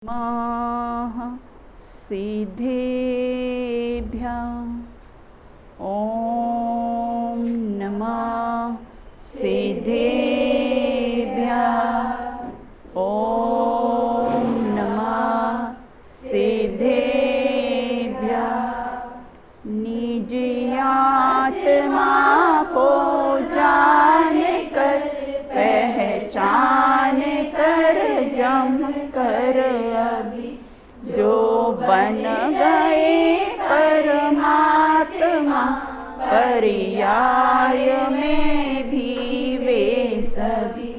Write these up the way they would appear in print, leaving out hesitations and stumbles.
नमः सिद्धेभ्यः। ॐ नमः सिद्धेभ्यः। ॐ नमः सिद्धेभ्यः। निज आत्मा को जान कर पहचान कर जम कर अभी जो बन गए परमात्मा पर्याय में भी वे सभी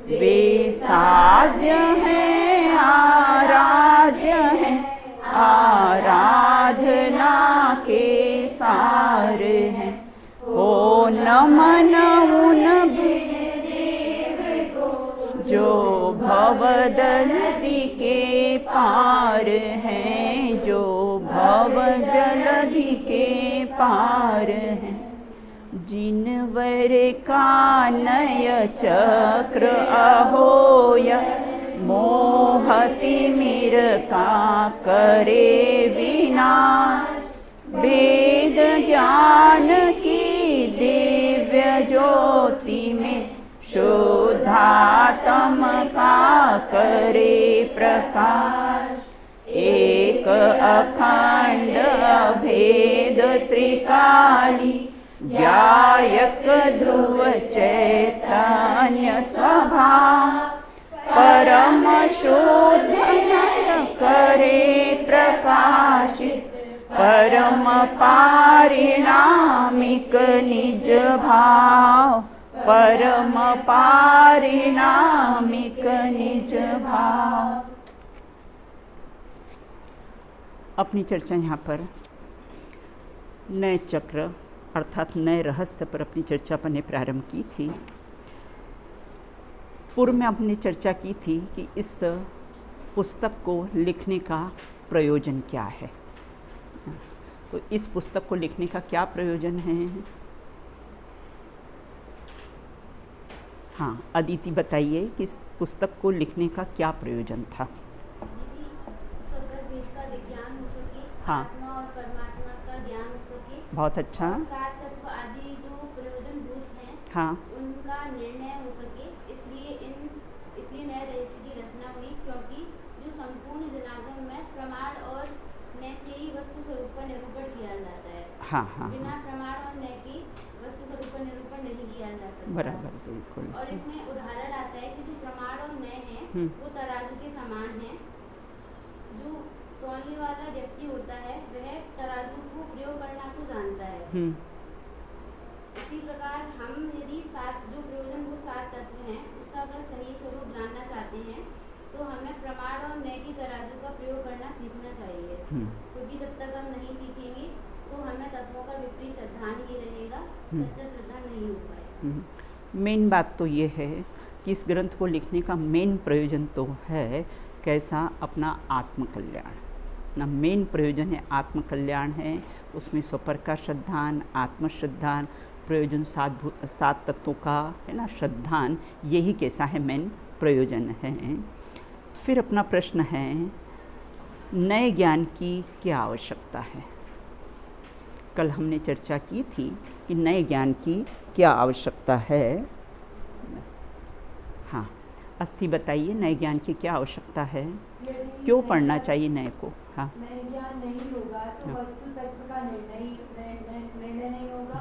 वे साध्य हैं आराध्य हैं आराधना के सार हैं। हो नमन उन जो भवदलधि के पार हैं, जो भव जलधि के पार हैं। जिनवर का नय चक्र अहोय मोहति मिर का करे विनाश। वेद ज्ञान की दिव्य ज्योति में शुद्धात्म का करे प्रकाश। एक अखंड अभेद त्रिकाली गायक ध्रुव चैतन्य स्वभाव। परम शुद्ध नय करे प्रकाशित परम पारिणामिक निज भाव। परम पारिणामिक निज भाव। अपनी चर्चा यहाँ पर नए चक्र अर्थात नए रहस्य पर अपनी चर्चा अपने प्रारंभ की थी। पूर्व में हमने चर्चा की थी कि इस पुस्तक को लिखने का प्रयोजन क्या है। तो इस पुस्तक को लिखने का क्या प्रयोजन है? हाँ, अदिति बताइए कि इस पुस्तक को लिखने का क्या प्रयोजन था? हाँ, आत्मा और परमात्मा का ज्ञान हो सके। बहुत अच्छा। सात तत्व आदि जो प्रयोजनभूत हैं, हाँ, उनका निर्णय हो सके। इसलिए नए रहस्य की रचना हुई, क्योंकि जो संपूर्ण जनागम में प्रमाण और नय से ही वस्तु स्वरूप का निरूपण किया जाता है। हाँ, हाँ, बिना प्रमाण और नय की वस्तु स्वरूप का निरूपण नहीं किया जा सकता। बराबर, बिल्कुल। और इसमें उदाहरण आता है कि जो प्रमाण और नय है वो तराजू के समान है। जो तौलने वाला व्यक्ति होता है वह तराजू को प्रयोग करना तो जानता है। उसी प्रकार हम यदि जो प्रयोजन वो सात तत्व हैं, उसका अगर सही स्वरूप जानना चाहते हैं तो हमें प्रमाण और नय की तराजू का प्रयोग करना सीखना चाहिए। क्योंकि जब तक हम नहीं सीखेंगे तो हमें तत्वों का विपरीत श्रद्धान ही रहेगा, सच्चा श्रद्धा नहीं हो पाएगा। मेन बात तो ये है कि इस ग्रंथ को लिखने का मेन प्रयोजन तो है कैसा अपना आत्मकल्याण ना। मेन प्रयोजन है आत्मकल्याण है। उसमें स्वपर का श्रद्धान, आत्मश्रद्धान, प्रयोजन सात तत्वों का है ना श्रद्धान, यही कैसा है मेन प्रयोजन है। फिर अपना प्रश्न है नए ज्ञान की क्या आवश्यकता है। कल हमने चर्चा की थी कि नए ज्ञान की क्या आवश्यकता है। हाँ, अस्थि बताइए नए ज्ञान की क्या आवश्यकता है, क्यों पढ़ना चाहिए नए को? हाँ, नए ज्ञान नहीं होगा तो वस्तु तत्व का निर्णय नहीं होगा।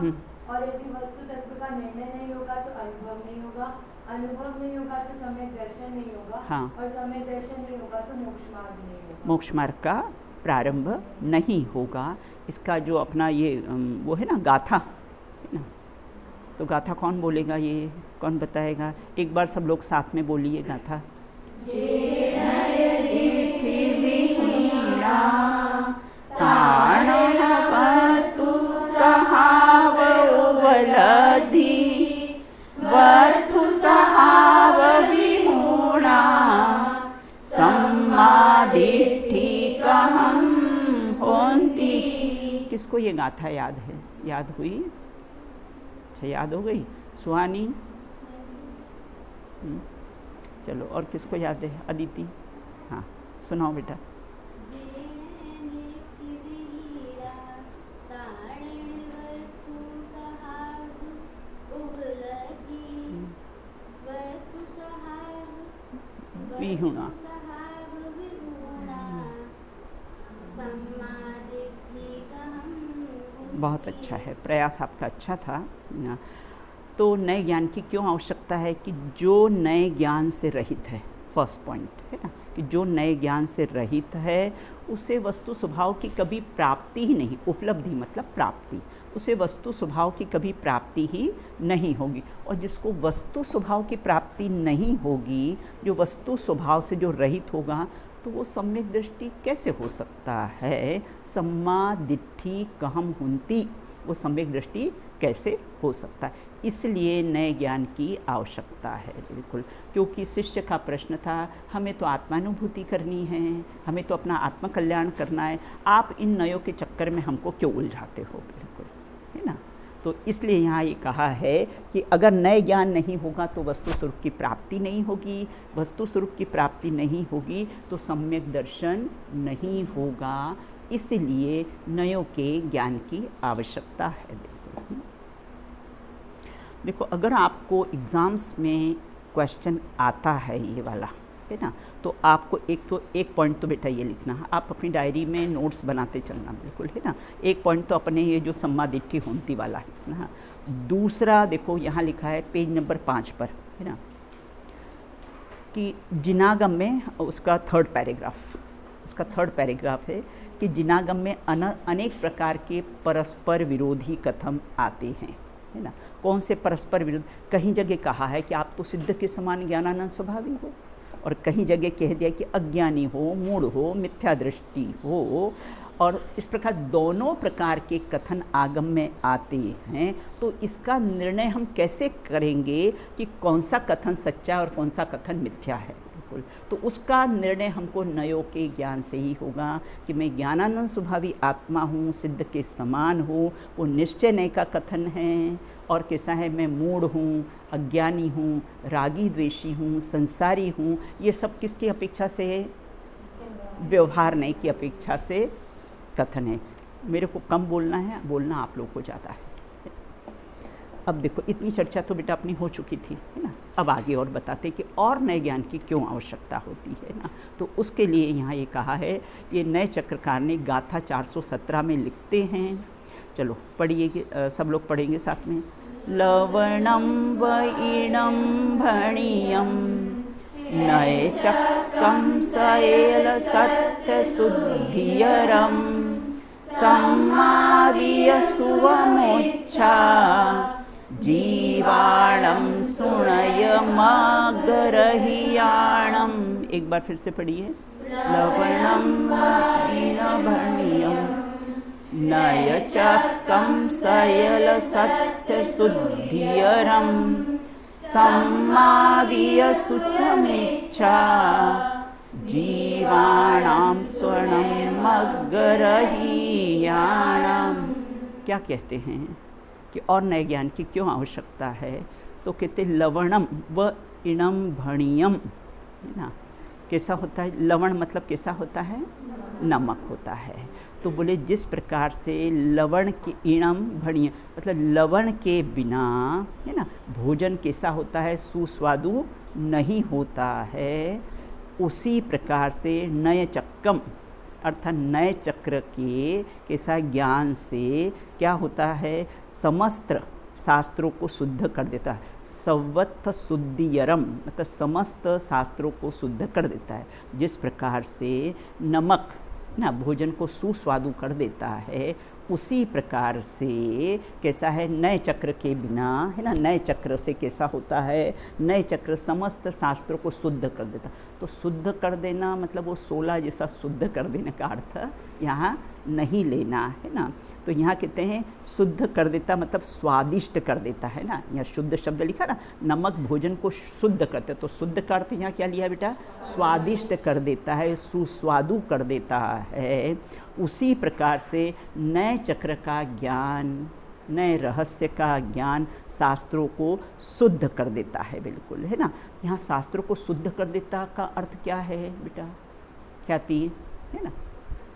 और यदि वस्तु तत्व का निर्णय नहीं होगा तो अनुभव नहीं होगा। अनुभव नहीं होगा तो सम्यक दर्शन नहीं होगा। हाँ, और सम्यक दर्शन नहीं होगा तो मोक्ष मार्ग नहीं होगा। मोक्ष मार्ग का प्रारंभ नहीं होगा। इसका जो अपना ये वो है ना गाथा है ना, तो गाथा कौन बोलेगा, ये कौन बताएगा? एक बार सब लोग साथ में बोलिए गाथा। वस्तु सहावलधि वर्थु सहाव विहुणा सम्मादिठी कहम होन्ति। किसको ये गाथा याद है? याद हुई? अच्छा, याद हो गई। सुहानी? चलो, और किसको याद है? अदिति? हाँ, सुनाओ बेटा। विहुणा। बहुत अच्छा है, प्रयास आपका अच्छा था ना। तो नए ज्ञान की क्यों आवश्यकता है कि जो नए ज्ञान से रहित है, फर्स्ट पॉइंट है ना, कि जो नए ज्ञान से रहित है उसे वस्तु स्वभाव की कभी प्राप्ति ही नहीं, उपलब्धि मतलब प्राप्ति, उसे वस्तु स्वभाव की कभी प्राप्ति ही नहीं होगी। और जिसको वस्तु स्वभाव की प्राप्ति नहीं होगी, जो वस्तु स्वभाव से जो रहित होगा, तो वो सम्यक दृष्टि कैसे हो सकता है? सम्मा दिट्ठी कहम हुंती, वो सम्यक दृष्टि कैसे हो सकता है? इसलिए नए ज्ञान की आवश्यकता है बिल्कुल। क्योंकि शिष्य का प्रश्न था, हमें तो आत्मानुभूति करनी है, हमें तो अपना आत्मकल्याण करना है, आप इन नयों के चक्कर में हमको क्यों उलझाते हो? बिल्कुल, है ना। तो इसलिए यहाँ ये कहा है कि अगर नए ज्ञान नहीं होगा तो वस्तु स्वरूप की प्राप्ति नहीं होगी, वस्तु स्वरूप की प्राप्ति नहीं होगी तो सम्यक दर्शन नहीं होगा। इसलिए नयों के ज्ञान की आवश्यकता है। देखो, अगर आपको एग्ज़ाम्स में क्वेश्चन आता है ये वाला, है ना, तो आपको एक पॉइंट तो बेटा ये लिखना है, आप अपनी डायरी में नोट्स बनाते चलना बिल्कुल, है ना। एक पॉइंट तो अपने ये जो सम्मा दिट्ठी होंती वाला है ना। दूसरा देखो यहाँ लिखा है पेज नंबर 5 पर, है ना, कि जिनागम में उसका थर्ड पैराग्राफ है कि जिनागम में अनेक प्रकार के परस्पर विरोधी कथन आते हैं, है ना। कौन से परस्पर विरोध? कहीं जगह कहा है कि आप तो सिद्ध के समान ज्ञानानंद स्वभावी हो, और कहीं जगह कह दिया कि अज्ञानी हो, मूढ़ हो, मिथ्या दृष्टि हो, और इस प्रकार दोनों प्रकार के कथन आगम में आते हैं। तो इसका निर्णय हम कैसे करेंगे कि कौन सा कथन सच्चा और कौन सा कथन मिथ्या है? बिल्कुल, तो उसका निर्णय हमको नयों के ज्ञान से ही होगा कि मैं ज्ञानानंद स्वभावी आत्मा हूँ, सिद्ध के समान हूँ, वो निश्चय नय का कथन है। और कैसा है, मैं मूढ़ हूँ, अज्ञानी हूँ, रागी द्वेषी हूँ, संसारी हूँ, ये सब किसकी अपेक्षा से? व्यवहार नय की अपेक्षा से कथन है। मेरे को कम बोलना है, बोलना आप लोगों को ज़्यादा है। अब देखो, इतनी चर्चा तो बेटा अपनी हो चुकी थी, है ना। अब आगे और बताते कि और नए ज्ञान की क्यों आवश्यकता होती है ना। तो उसके लिए यहाँ ये कहा है, ये नए चक्रकार ने गाथा 417 में लिखते हैं। चलो पढ़िए, सब लोग पढ़ेंगे साथ में। लवणम व इणम भणियम नए चक्रम सएल सत्य शुद्धियरम सम्माविय सुवमोच्छा जीवाणम सुणय मगरहियाणम। एक बार फिर से पढ़िए। लवणम भणियम नय चक्रम सयल सत्य शुद्धियरम सम्माविय सुतमेच्छा जीवाणाम स्वर्णम मगरहियाणम। क्या कहते हैं कि और नए ज्ञान की क्यों आवश्यकता है? तो कहते लवणम व इणम भणियम, है ना। कैसा होता है? लवण मतलब कैसा होता है? नमक होता है। तो बोले जिस प्रकार से लवण के इणम भणियम मतलब लवण के बिना, है ना, भोजन कैसा होता है? सुस्वादु नहीं होता है। उसी प्रकार से नय चक्रम अर्थात नए चक्र के कैसा ज्ञान से क्या होता है? समस्त शास्त्रों को शुद्ध कर देता है। सवत्थ शुद्धियरम मतलब समस्त शास्त्रों को शुद्ध कर देता है। जिस प्रकार से नमक ना भोजन को सुस्वादु कर देता है, उसी प्रकार से कैसा है? नए चक्र के बिना, है ना, नए चक्र से कैसा होता है? नए चक्र समस्त शास्त्रों को शुद्ध कर देता। तो शुद्ध कर देना मतलब वो 16 जैसा शुद्ध कर देने का अर्थ यहाँ नहीं लेना, है ना। तो यहाँ कहते हैं शुद्ध कर देता मतलब स्वादिष्ट कर देता, है ना। यहाँ शुद्ध शब्द लिखा ना, नमक भोजन को शुद्ध करते, तो शुद्ध का अर्थ यहाँ क्या लिया बेटा? स्वादिष्ट कर देता है, सुस्वादु कर देता है। उसी प्रकार से नए चक्र का ज्ञान, नए रहस्य का ज्ञान शास्त्रों को शुद्ध कर देता है, बिल्कुल, है ना। यहाँ शास्त्रों को शुद्ध कर देता का अर्थ क्या है बेटा? ख्याति है ना,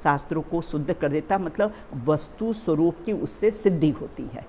शास्त्रों को शुद्ध कर देता, मतलब वस्तु स्वरूप की उससे सिद्धि होती है।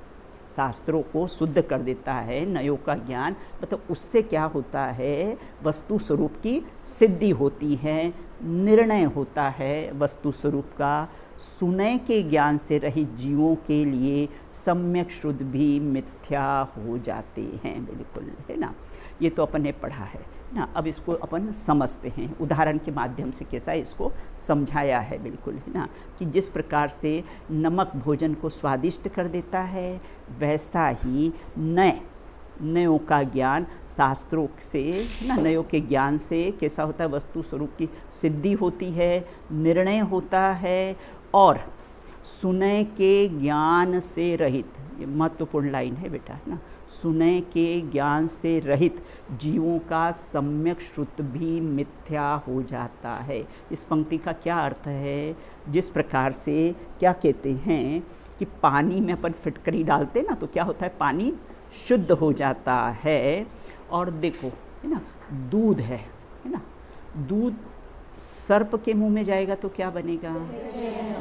शास्त्रों को शुद्ध कर देता है नयों का ज्ञान, मतलब उससे क्या होता है, वस्तु स्वरूप की सिद्धि होती है, निर्णय होता है वस्तु स्वरूप का। सुनय के ज्ञान से रहित जीवों के लिए सम्यक शुद्ध भी मिथ्या हो जाते हैं, बिल्कुल है ना। ये तो अपन ने पढ़ा है ना। अब इसको अपन समझते हैं, उदाहरण के माध्यम से कैसा इसको समझाया है, बिल्कुल है ना, कि जिस प्रकार से नमक भोजन को स्वादिष्ट कर देता है, वैसा ही नयों का ज्ञान शास्त्रों से ना, नयों के ज्ञान से कैसा होता है, वस्तु स्वरूप की सिद्धि होती है, निर्णय होता है। और सुनय के ज्ञान से रहित, ये महत्वपूर्ण लाइन है बेटा, है ना, सुनय के ज्ञान से रहित जीवों का सम्यक श्रुत भी मिथ्या हो जाता है। इस पंक्ति का क्या अर्थ है, जिस प्रकार से क्या कहते हैं कि पानी में अपन फिटकरी डालते ना तो क्या होता है, पानी शुद्ध हो जाता है। और देखो है ना, दूध है ना, दूध सर्प के मुंह में जाएगा तो क्या बनेगा,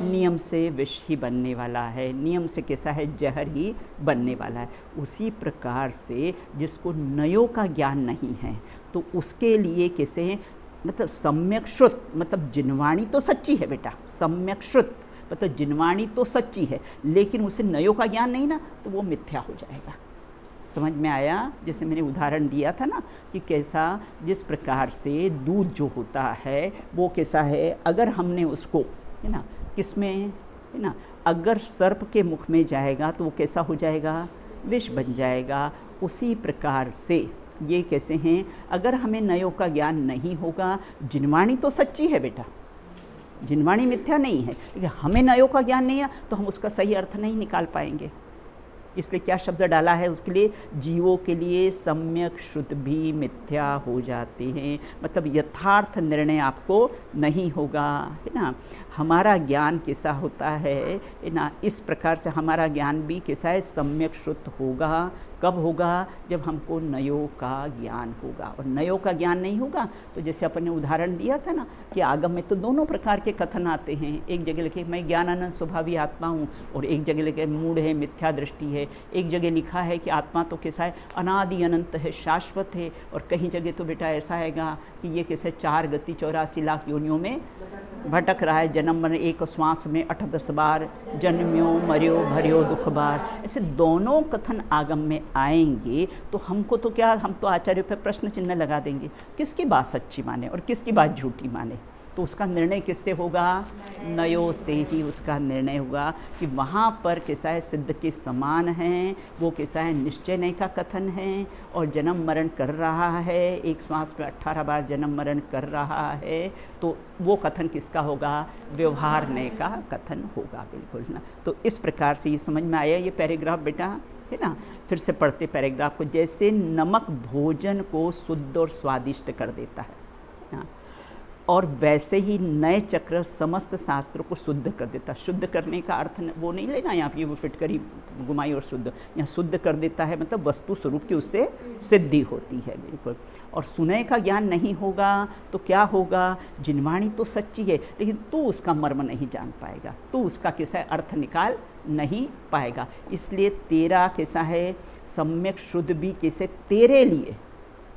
नियम से विष ही बनने वाला है, नियम से कैसा है, जहर ही बनने वाला है। उसी प्रकार से जिसको नयों का ज्ञान नहीं है तो उसके लिए कैसे, मतलब सम्यक श्रुत, मतलब जिनवाणी तो सच्ची है बेटा, सम्यक श्रुत मतलब जिनवाणी तो सच्ची है, लेकिन उसे नयों का ज्ञान नहीं ना तो वो मिथ्या हो जाएगा। समझ में आया? जैसे मैंने उदाहरण दिया था ना कि कैसा, जिस प्रकार से दूध जो होता है वो कैसा है, अगर हमने उसको है ना किसमें है ना, अगर सर्प के मुख में जाएगा तो वो कैसा हो जाएगा, विष बन जाएगा। उसी प्रकार से ये कैसे हैं, अगर हमें नयों का ज्ञान नहीं होगा, जिनवाणी तो सच्ची है बेटा, जिनवाणी मिथ्या नहीं है, लेकिन हमें नयों का ज्ञान नहीं है तो हम उसका सही अर्थ नहीं निकाल पाएंगे। इसलिए क्या शब्द डाला है उसके लिए, जीवों के लिए सम्यक शुद्ध भी मिथ्या हो जाते हैं, मतलब यथार्थ निर्णय आपको नहीं होगा, है ना। हमारा ज्ञान कैसा होता है ना, इस प्रकार से हमारा ज्ञान भी कैसा है, सम्यक शुद्ध होगा। कब होगा, जब हमको नयों का ज्ञान होगा। और नयों का ज्ञान नहीं होगा तो जैसे अपन ने उदाहरण दिया था ना कि आगम में तो दोनों प्रकार के कथन आते हैं, एक जगह लिखे मैं ज्ञानानंद स्वभावी आत्मा हूँ, और एक जगह लिखे मूढ़ है, मिथ्या दृष्टि है। एक जगह लिखा है कि आत्मा तो कैसा है, अनादि अनंत है, शाश्वत है। और कहीं जगह तो बेटा ऐसा आएगा कि ये कैसे 4 गति 84 लाख योनियों में भटक रहा है, जन्म मरण एक श्वास में 8-10 बार, जन्म्यो मर्यो भर्यो दुख बार। ऐसे दोनों कथन आगम में आएंगे तो हमको तो क्या, हम तो आचार्य पे प्रश्न चिन्ह लगा देंगे, किसकी बात सच्ची माने और किसकी बात झूठी माने। तो उसका निर्णय किससे होगा, नयों से ही उसका निर्णय होगा कि वहाँ पर कैसा है, सिद्ध के समान है, वो कैसा है, निश्चय नय का कथन है और जन्म मरण कर रहा है, एक श्वास में 18 बार जन्म मरण कर रहा है, तो वो कथन किसका होगा, व्यवहार नय का कथन होगा, बिल्कुल ना। तो इस प्रकार से ये समझ में आया ये पैराग्राफ बेटा, है ना। फिर से पढ़ते पैराग्राफ को, जैसे नमक भोजन को शुद्ध और स्वादिष्ट कर देता है ना, और वैसे ही नए चक्र समस्त शास्त्रों को शुद्ध कर देता। शुद्ध करने का अर्थ वो नहीं लेना यहाँ पे वो फिटकरी घुमाई और शुद्ध, यहाँ शुद्ध कर देता है मतलब वस्तु स्वरूप की उससे सिद्धि होती है, बिल्कुल। और सुनय का ज्ञान नहीं होगा तो क्या होगा, जिनवाणी तो सच्ची है लेकिन तू उसका मर्म नहीं जान पाएगा, तू उसका कैसा है अर्थ निकाल नहीं पाएगा। इसलिए तेरा कैसा है, सम्यक शुद्ध भी कैसे तेरे लिए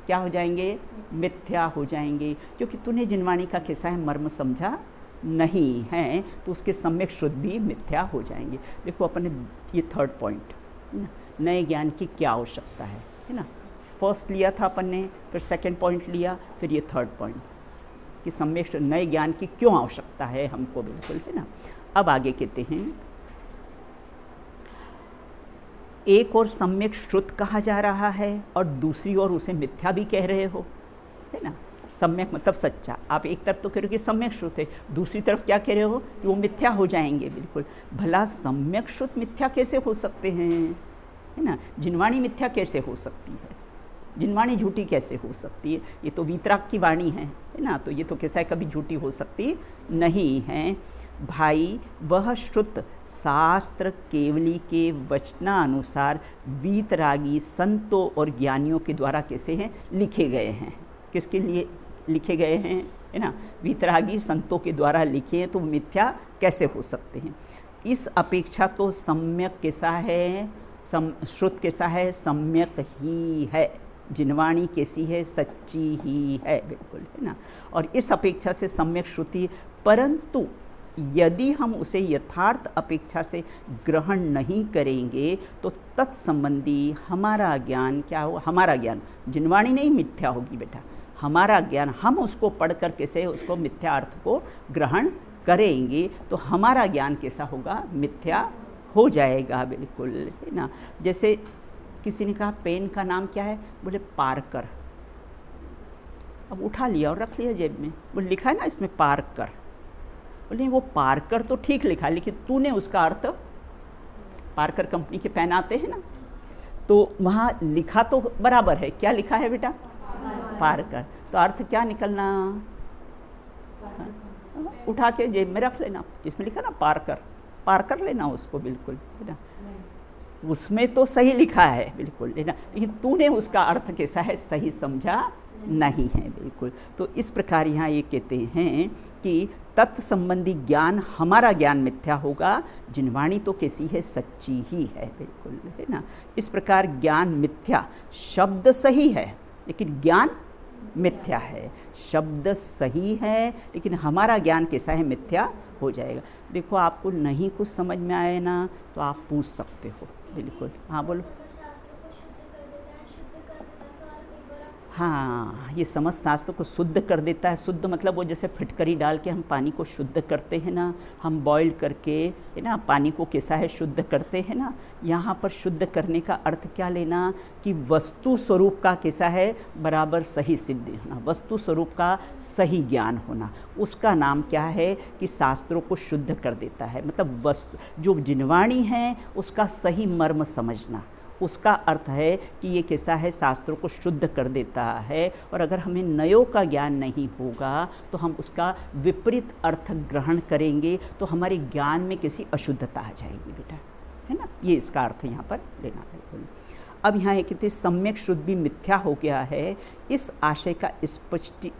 क्या हो जाएंगे, मिथ्या हो जाएंगे, क्योंकि तूने जिनवाणी का कैसा है मर्म समझा नहीं है, तो उसके सम्यक शुद्ध भी मिथ्या हो जाएंगे। देखो अपन ने ये 3rd पॉइंट, नए ज्ञान की क्या आवश्यकता है ना। फर्स्ट लिया था अपन ने, फिर 2nd पॉइंट लिया, फिर ये 3rd पॉइंट कि सम्यक नए ज्ञान की क्यों आवश्यकता है हमको, बिल्कुल है ना। अब आगे कहते हैं, एक और सम्यक श्रुत कहा जा रहा है और दूसरी ओर उसे मिथ्या भी कह रहे हो, है ना। सम्यक मतलब सच्चा, आप एक तरफ तो कह रहे हो कि सम्यक श्रुत है, दूसरी तरफ क्या कह रहे हो कि वो मिथ्या हो जाएंगे, बिल्कुल। भला सम्यक श्रुत मिथ्या कैसे हो सकते हैं, है ना। जिनवाणी मिथ्या कैसे हो सकती है, जिनवाणी झूठी कैसे हो सकती है, ये तो वीतराग की वाणी है ना, तो ये तो कैसा है कभी झूठी हो सकती नहीं है। भाई वह श्रुत शास्त्र केवली के वचनानुसार वीतरागी संतों और ज्ञानियों के द्वारा कैसे हैं, लिखे गए हैं। किसके लिए लिखे गए हैं, है ना, वीतरागी संतों के द्वारा लिखे हैं तो मिथ्या कैसे हो सकते हैं। इस अपेक्षा तो सम्यक कैसा है, श्रुत कैसा है, सम्यक ही है, जिनवाणी कैसी है, सच्ची ही है, बिल्कुल, है ना। और इस अपेक्षा से सम्यक श्रुति, परंतु यदि हम उसे यथार्थ अपेक्षा से ग्रहण नहीं करेंगे तो तत्संबंधी हमारा ज्ञान क्या होगा, हमारा ज्ञान, जिनवाणी नहीं मिथ्या होगी बेटा, हमारा ज्ञान, हम उसको पढ़ कर कैसे उसको मिथ्या अर्थ को ग्रहण करेंगे तो हमारा ज्ञान कैसा होगा, मिथ्या हो जाएगा, बिल्कुल, है ना। जैसे किसी ने कहा पेन का नाम क्या है, बोले पार्कर, अब उठा लिया और रख लिया जेब में, बोले लिखा है ना इसमें पार्कर, बोले वो पार्कर तो ठीक लिखा, लेकिन तूने उसका अर्थ, पार्कर कंपनी के पेन आते हैं ना, तो वहाँ लिखा तो बराबर है, क्या लिखा है बेटा, पार्कर, तो अर्थ क्या निकलना, उठा के जेब में रख लेना, जिसमें लिखा ना पार्कर, पार कर लेना उसको, बिल्कुल, है ना, उसमें तो सही लिखा है, बिल्कुल, है ना, लेकिन तूने उसका अर्थ कैसा है, सही समझा नहीं है, बिल्कुल। तो इस प्रकार यहाँ ये कहते हैं कि तत्संबंधी ज्ञान, हमारा ज्ञान मिथ्या होगा, जिनवाणी तो कैसी है, सच्ची ही है, बिल्कुल, है ना। इस प्रकार ज्ञान मिथ्या, शब्द सही है लेकिन ज्ञान मिथ्या है, शब्द सही है लेकिन हमारा ज्ञान कैसा है, मिथ्या हो जाएगा। देखो आपको नहीं कुछ समझ में आए ना तो आप पूछ सकते हो, बिल्कुल, हाँ बोलो। हाँ, ये समझ शास्त्र को शुद्ध कर देता है, शुद्ध मतलब वो जैसे फिटकरी डाल के हम पानी को शुद्ध करते हैं ना, हम बॉईल करके, है ना, पानी को कैसा है शुद्ध करते हैं ना, यहाँ पर शुद्ध करने का अर्थ क्या लेना कि वस्तु स्वरूप का कैसा है, बराबर सही सिद्धि होना, वस्तु स्वरूप का सही ज्ञान होना, उसका नाम क्या है कि शास्त्रों को शुद्ध कर देता है, मतलब वस्तु जो जिनवाणी है उसका सही मर्म समझना, उसका अर्थ है कि ये कैसा है, शास्त्रों को शुद्ध कर देता है। और अगर हमें नयों का ज्ञान नहीं होगा तो हम उसका विपरीत अर्थ ग्रहण करेंगे तो हमारे ज्ञान में किसी अशुद्धता आ जाएगी बेटा, है ना, ये इसका अर्थ यहाँ पर लेना है। अब यहाँ ये कहते सम्यक शुद्ध भी मिथ्या हो गया है, इस आशय का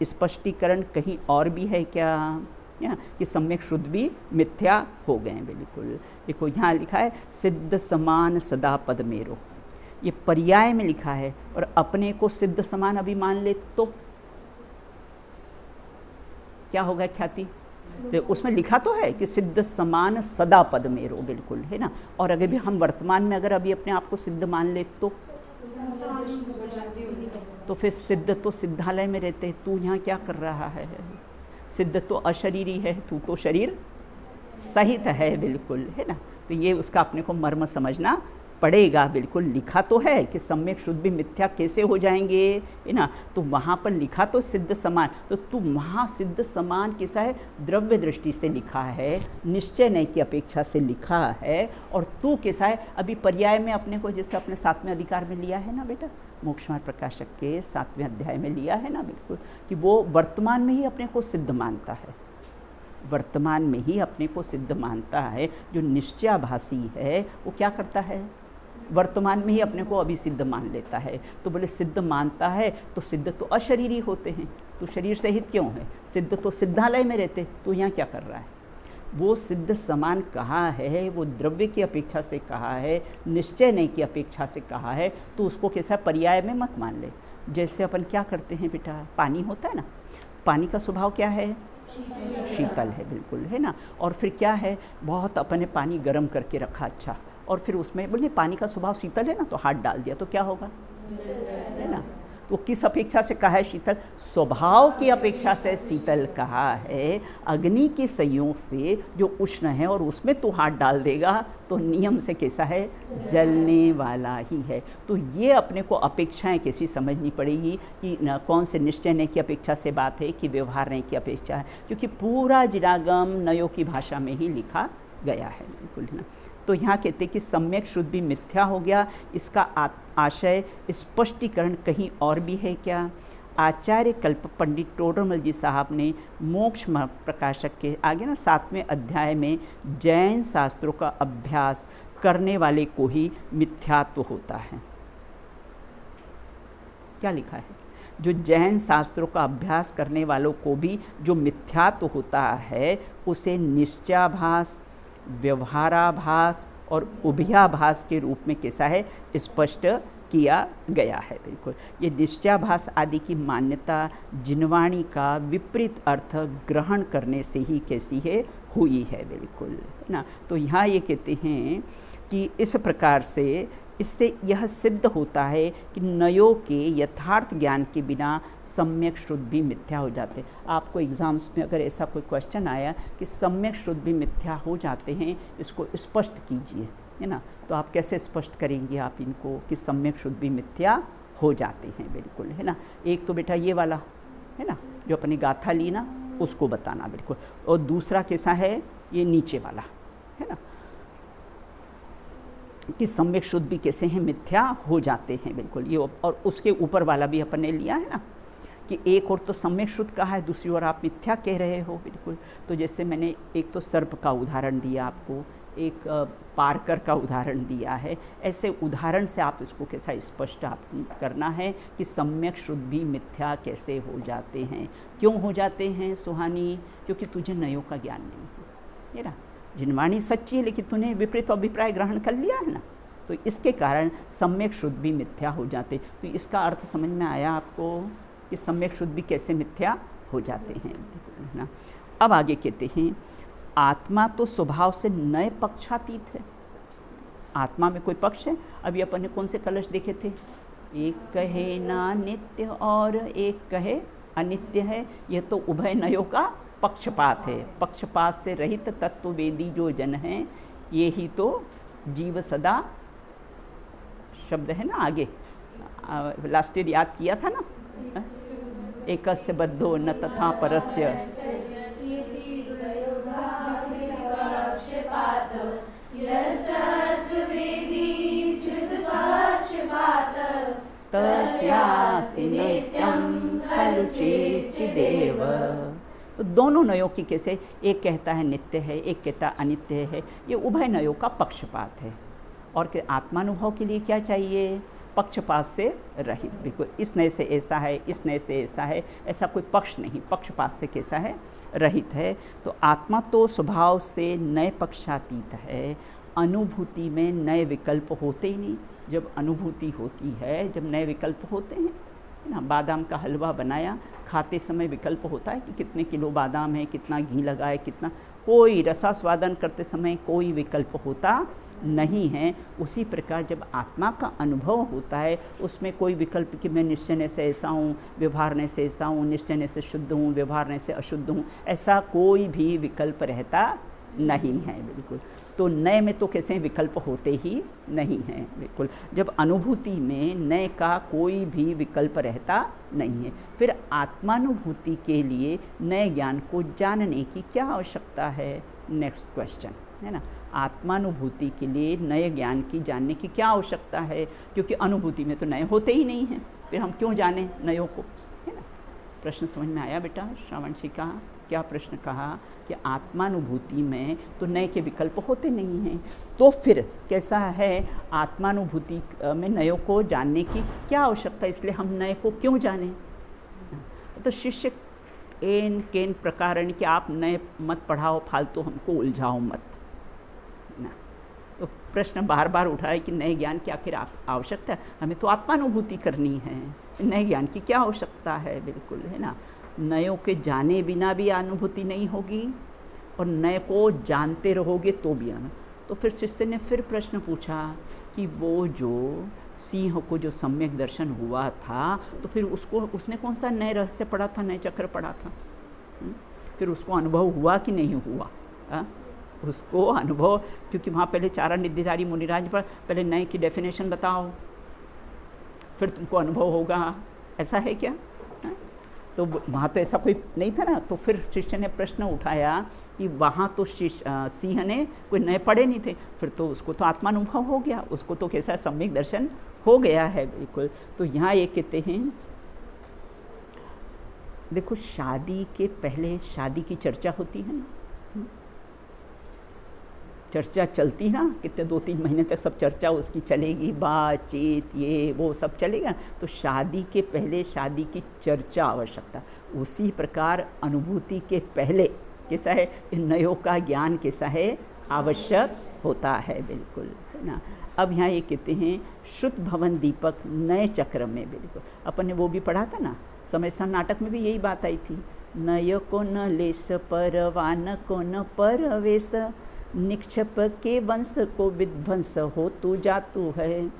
स्पष्टीकरण कहीं और भी है क्या, या कि सम्यक शुद्ध भी मिथ्या हो गए हैं, बिल्कुल। देखो यहाँ लिखा है सिद्ध समान सदा पद मेरो, ये पर्याय में लिखा है, और अपने को सिद्ध समान अभी मान ले तो क्या होगा ख्याति, तो उसमें लिखा तो है कि सिद्ध समान सदा पद मेरो, बिल्कुल, है ना। और अगर भी हम वर्तमान में अगर अभी अपने आप को सिद्ध मान ले तो फिर सिद्ध तो सिद्धालय में रहते, तू यहाँ क्या कर रहा है, सिद्ध तो अशरीरी है, तू तो शरीर सहित है, बिल्कुल, है ना। तो ये उसका अपने को मर्म समझना पड़ेगा, बिल्कुल। लिखा तो है कि सम्यक शुद्ध भी मिथ्या कैसे हो जाएंगे, है ना, तो वहाँ पर लिखा तो सिद्ध समान, तो तू वहाँ सिद्ध समान कैसा है, द्रव्य दृष्टि से लिखा है, निश्चय नहीं की अपेक्षा से लिखा है, और तू कैसा है, अभी पर्याय में अपने को जैसे अपने 7वें अधिकार में लिया है ना बेटा, मोक्ष मार्ग प्रकाशक के 7वें अध्याय में लिया है ना, बिल्कुल, कि वो वर्तमान में ही अपने को सिद्ध मानता है, वर्तमान में ही अपने को सिद्ध मानता है। जो निश्चयाभासी है वो क्या करता है, वर्तमान में ही अपने को अभी सिद्ध मान लेता है। तो बोले सिद्ध मानता है तो सिद्ध तो अशरीरी होते हैं, तो शरीर सहित क्यों है, सिद्ध तो सिद्धालय में रहते, तो यहाँ क्या कर रहा है, वो सिद्ध समान कहा है, वो द्रव्य की अपेक्षा से कहा है, निश्चय नहीं की अपेक्षा से कहा है, तो उसको कैसा पर्याय में मत मान ले। जैसे अपन क्या करते हैं बेटा, पानी होता है ना, पानी का स्वभाव क्या है, शीतल है, बिल्कुल, है ना। और फिर क्या है, बहुत अपने पानी गर्म करके रखा, अच्छा, और फिर उसमें बोले पानी का स्वभाव शीतल है ना, तो हाथ डाल दिया तो क्या होगा, है ना। तो किस अपेक्षा से कहा है शीतल, स्वभाव की अपेक्षा से शीतल कहा है। अग्नि के संयोग से जो उष्ण है और उसमें तो हाथ डाल देगा तो नियम से कैसा है, जलने वाला ही है। तो ये अपने को अपेक्षाएं कैसी समझनी पड़ेगी कि कौन से निश्चय नहीं की अपेक्षा से बात है कि व्यवहार नहीं की अपेक्षा है, क्योंकि पूरा जिरागम नयों की भाषा में ही लिखा गया है, बिल्कुल ना। तो यहाँ कहते हैं कि सम्यक शुद्ध भी मिथ्या हो गया, इसका आशय स्पष्टीकरण कहीं और भी है क्या। आचार्य कल्प पंडित टोडरमल जी साहब ने मोक्ष मार्ग प्रकाशक के आगे ना 7वें अध्याय में जैन शास्त्रों का अभ्यास करने वाले को ही मिथ्यात्व होता है, क्या लिखा है, जो जैन शास्त्रों का अभ्यास करने वालों को भी जो मिथ्यात्व होता है उसे निश्चयाभास, व्यवहाराभास और उभयाभास के रूप में कैसा है स्पष्ट किया गया है। बिल्कुल ये निश्चयाभास आदि की मान्यता जिनवाणी का विपरीत अर्थ ग्रहण करने से ही कैसी है हुई है। बिल्कुल है ना। तो यहाँ ये कहते हैं कि इस प्रकार से इससे यह सिद्ध होता है कि नयों के यथार्थ ज्ञान के बिना सम्यक श्रुत भी मिथ्या हो जाते। आपको एग्ज़ाम्स में अगर ऐसा कोई क्वेश्चन आया कि सम्यक श्रुत भी मिथ्या हो जाते हैं, इसको स्पष्ट कीजिए, है ना। तो आप कैसे स्पष्ट करेंगे आप इनको कि सम्यक श्रुत भी मिथ्या हो जाते हैं। बिल्कुल है ना। एक तो बेटा ये वाला है ना जो अपनी गाथा ली ना, उसको बताना बिल्कुल। और दूसरा कैसा है ये नीचे वाला है ना कि सम्यक शुद्ध भी कैसे हैं मिथ्या हो जाते हैं। बिल्कुल ये और उसके ऊपर वाला भी अपन ने लिया है ना कि एक और तो सम्यक शुद्ध कहा है, दूसरी ओर आप मिथ्या कह रहे हो। बिल्कुल तो जैसे मैंने एक तो सर्प का उदाहरण दिया आपको, एक पारकर का उदाहरण दिया है। ऐसे उदाहरण से आप इसको कैसा स्पष्ट आप करना है कि सम्यक शुद्ध भी मिथ्या कैसे हो जाते हैं। क्यों हो जाते हैं सुहानी? क्योंकि तुझे नयों का ज्ञान नहीं है ना। जिनवाणी सच्ची है लेकिन तूने विपरीत अभिप्राय ग्रहण कर लिया है ना, तो इसके कारण सम्यक शुद्ध भी मिथ्या हो जाते। तो इसका अर्थ समझ में आया आपको कि सम्यक शुद्ध भी कैसे मिथ्या हो जाते हैं ना। अब आगे कहते हैं आत्मा तो स्वभाव से नए पक्षातीत है। आत्मा में कोई पक्ष है? अभी अपन ने कौन से कलश देखे थे? एक कहे ना नित्य और एक कहे अनित्य है। यह तो उभय नयों का पक्षपात है। पक्षपात से रहित तत्ववेदी जो जन हैं ये ही तो जीव सदा शब्द है ना। आगे लास्ट ईयर याद किया था ना, एकस्य बद्धो न तथा परस्य तस्यास्ति नित्यं खलु चिदेव। तो दोनों नयों की कैसे, एक कहता है नित्य है, एक कहता अनित्य है। ये उभय नयों का पक्षपात है। और आत्मानुभव के लिए क्या चाहिए? पक्षपात से रहित। बिल्कुल इस नए से ऐसा है, इस नए से ऐसा है, ऐसा कोई पक्ष नहीं, पक्षपात से कैसा है रहित है। तो आत्मा तो स्वभाव से नए पक्षातीत है। अनुभूति में नए विकल्प होते ही नहीं। जब अनुभूति होती है, जब नए विकल्प होते हैं ना, बादाम का हलवा बनाया, खाते समय विकल्प होता है कि कितने किलो बादाम है, कितना घी लगा है, कितना, कोई रसास्वादन करते समय कोई विकल्प होता नहीं है। उसी प्रकार जब आत्मा का अनुभव होता है उसमें कोई विकल्प कि मैं निश्चय से ऐसा हूँ, व्यवहार से ऐसा हूँ, निश्चय से शुद्ध हूँ, व्यवहार से अशुद्ध हूँ, ऐसा कोई भी विकल्प रहता नहीं है। बिल्कुल तो नए में तो कैसे विकल्प होते ही नहीं हैं। बिल्कुल जब अनुभूति में नए का कोई भी विकल्प रहता नहीं है। फिर आत्मानुभूति के लिए नए ज्ञान को जानने की क्या आवश्यकता है? नेक्स्ट क्वेश्चन है ना। आत्मानुभूति के लिए नए ज्ञान की जानने की क्या आवश्यकता है? क्योंकि अनुभूति में तो नए होते ही नहीं हैं, फिर हम क्यों जाने नयों को, है ना। प्रश्न समझ में आया बेटा? श्रावण जी का क्या प्रश्न कहा कि आत्मानुभूति में तो नए के विकल्प होते नहीं हैं, तो फिर कैसा है आत्मानुभूति में नयों को जानने की क्या आवश्यकता, इसलिए हम नए को क्यों जानें? तो शिष्य एन केन प्रकारण कि आप नए मत पढ़ाओ, फालतू हमको उलझाओ मत ना। तो प्रश्न बार बार उठा है कि नए ज्ञान की आखिर आवश्यकता है? हमें तो आत्मानुभूति करनी है, नए ज्ञान की क्या आवश्यकता है? बिल्कुल है ना। नयों के जाने बिना भी अनुभूति नहीं होगी और नए को जानते रहोगे तो भी आना। तो फिर शिष्य ने फिर प्रश्न पूछा कि वो जो सिंह को जो सम्यक दर्शन हुआ था तो फिर उसने कौन सा नए रहस्य पढ़ा था, नए चक्र पढ़ा था? फिर उसको अनुभव हुआ कि नहीं हुआ? उसको अनुभव, क्योंकि वहाँ पहले चारा निधिधारी मुनिराज पर पहले नए की डेफिनेशन बताओ फिर तुमको अनुभव होगा, ऐसा है क्या? तो वहाँ तो ऐसा कोई नहीं था ना। तो फिर शिष्य ने प्रश्न उठाया कि वहाँ तो सिंह ने कोई नए पढ़े नहीं थे, फिर तो उसको तो आत्मानुभव हो गया, उसको तो कैसा सम्यक दर्शन हो गया है। बिल्कुल तो यहाँ ये कहते हैं, देखो शादी के पहले शादी की चर्चा होती है ना, चर्चा चलती ना, कितने 2-3 महीने तक सब चर्चा उसकी चलेगी, बातचीत ये वो सब चलेगा। तो शादी के पहले शादी की चर्चा आवश्यकता, उसी प्रकार अनुभूति के पहले कैसा है नयों का ज्ञान कैसा है आवश्यक होता है, बिल्कुल, है ना। अब यहाँ ये कहते हैं शुद्ध भवन दीपक नए चक्र में, बिल्कुल अपन ने वो भी पढ़ा था ना, समय स्थान नाटक में भी यही बात आई थी। नय को न लेस परवान को न परवेश, निक्षेप के वंश को विध्वंस हो तू जातु है।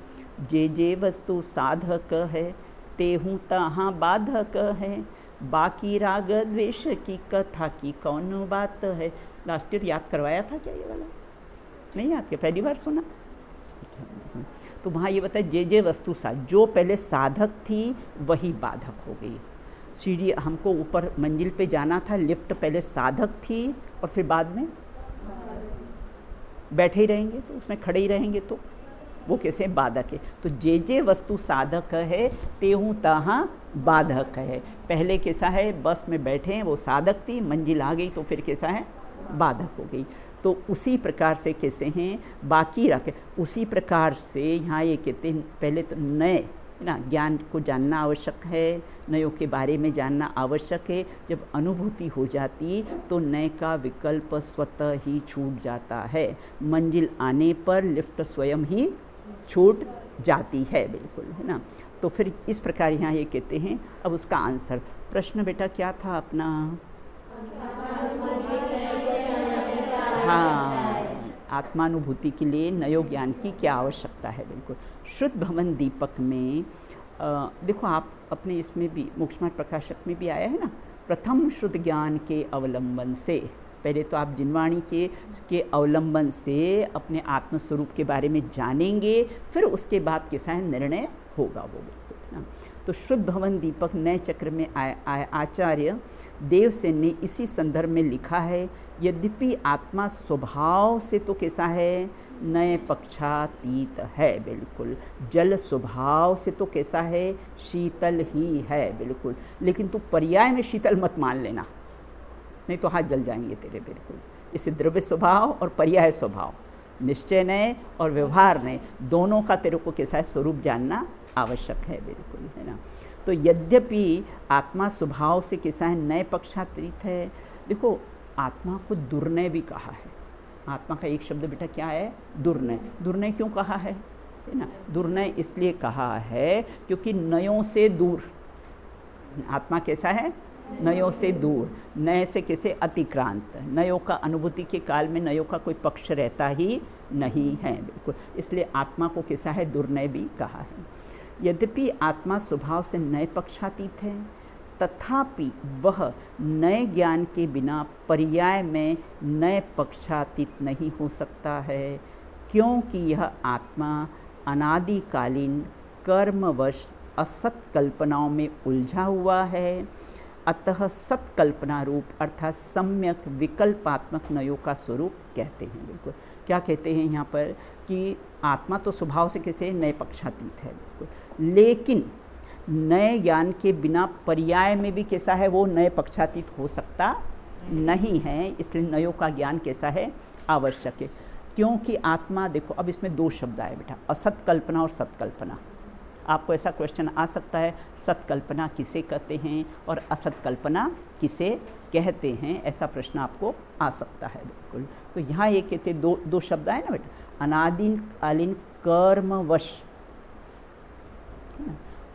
जे वस्तु साधक है तेहूँ तहाँ बाधक है, बाकी राग द्वेष की कथा की कौन बात है। लास्ट ईयर याद करवाया था क्या ये वाला? नहीं याद किया, पहली बार सुना। तो वहाँ ये बताया जे वस्तु जो पहले साधक थी वही बाधक हो गई। सीढ़ी हमको ऊपर मंजिल पे जाना था, लिफ्ट पहले साधक थी और फिर बाद में बैठे ही रहेंगे तो उसमें खड़े ही रहेंगे तो वो कैसे बाधक है। तो जे वस्तु साधक है तेहूँ तहाँ बाधक है। पहले कैसा है बस में बैठे हैं वो साधक थी, मंजिल आ गई तो फिर कैसा है बाधक हो गई। तो उसी प्रकार से कैसे हैं बाकी रखे, उसी प्रकार से यहाँ ये कहते हैं पहले तो नए ना ज्ञान को जानना आवश्यक है, नयों के बारे में जानना आवश्यक है। जब अनुभूति हो जाती तो नए का विकल्प स्वतः ही छूट जाता है, मंजिल आने पर लिफ्ट स्वयं ही छूट जाती है, बिल्कुल, है ना। तो फिर इस प्रकार यहाँ ये कहते हैं। अब उसका आंसर, प्रश्न बेटा क्या था अपना? हाँ, आत्मानुभूति के लिए नयो ज्ञान की क्या आवश्यकता है, बिल्कुल। शुद्ध भवन दीपक में देखो आप अपने इसमें भी मोक्षमार्ग प्रकाशक में भी आया है ना, प्रथम शुद्ध ज्ञान के अवलंबन से, पहले तो आप जिनवाणी के अवलंबन से अपने आत्मस्वरूप के बारे में जानेंगे, फिर उसके बाद कैसा है निर्णय होगा वो, बिल्कुल ना। तो शुद्ध भवन दीपक नए चक्र में आचार्य देवसेन ने इसी संदर्भ में लिखा है, यद्यपि आत्मा स्वभाव से तो कैसा है नए पक्षातीत है, बिल्कुल, जल स्वभाव से तो कैसा है शीतल ही है, बिल्कुल, लेकिन तू पर्याय में शीतल मत मान लेना, नहीं तो हाथ जल जाएंगे तेरे, बिल्कुल। इसे द्रव्य स्वभाव और पर्याय स्वभाव, निश्चय नए और व्यवहार नए, दोनों का तेरे को कैसा है स्वरूप जानना आवश्यक है, बिल्कुल, है ना। तो यद्यपि आत्मा स्वभाव से कैसा है नए पक्षातीत है। देखो आत्मा को दुर्नय भी कहा है, आत्मा का एक शब्द बेटा क्या है दुर्नय। दुर्नय क्यों कहा है ना? दुर्नय इसलिए कहा है क्योंकि नयों से दूर, आत्मा कैसा है नयों से दूर, नए से कैसे अतिक्रांत, नयों का अनुभूति के काल में नयों का कोई पक्ष रहता ही नहीं है, बिल्कुल, इसलिए आत्मा को कैसा है दुर्नय भी कहा है। यद्यपि आत्मा स्वभाव से नए पक्षातीत है, तथापि वह नए ज्ञान के बिना पर्याय में नए पक्षातीत नहीं हो सकता है, क्योंकि यह आत्मा अनादिकालीन कर्मवश असत कल्पनाओं में उलझा हुआ है। अतः सत्कल्पना रूप अर्थात सम्यक विकल्पात्मक नयों का स्वरूप कहते हैं, बिल्कुल। क्या कहते हैं यहाँ पर कि आत्मा तो स्वभाव से कैसे नए पक्षातीत है, बिल्कुल, लेकिन नए ज्ञान के बिना पर्याय में भी कैसा है वो नए पक्षातीत हो सकता नहीं है, इसलिए नयों का ज्ञान कैसा है आवश्यक है। क्योंकि आत्मा, देखो अब इसमें दो शब्द आए बेटा, असत कल्पना और सत्कल्पना। आपको ऐसा क्वेश्चन आ सकता है सत्कल्पना किसे कहते हैं और असत कल्पना किसे कहते हैं, ऐसा प्रश्न आपको आ सकता है, बिल्कुल। तो यहाँ ये कहते दो शब्द आए ना बेटा, अनादिकालीन कर्मवश,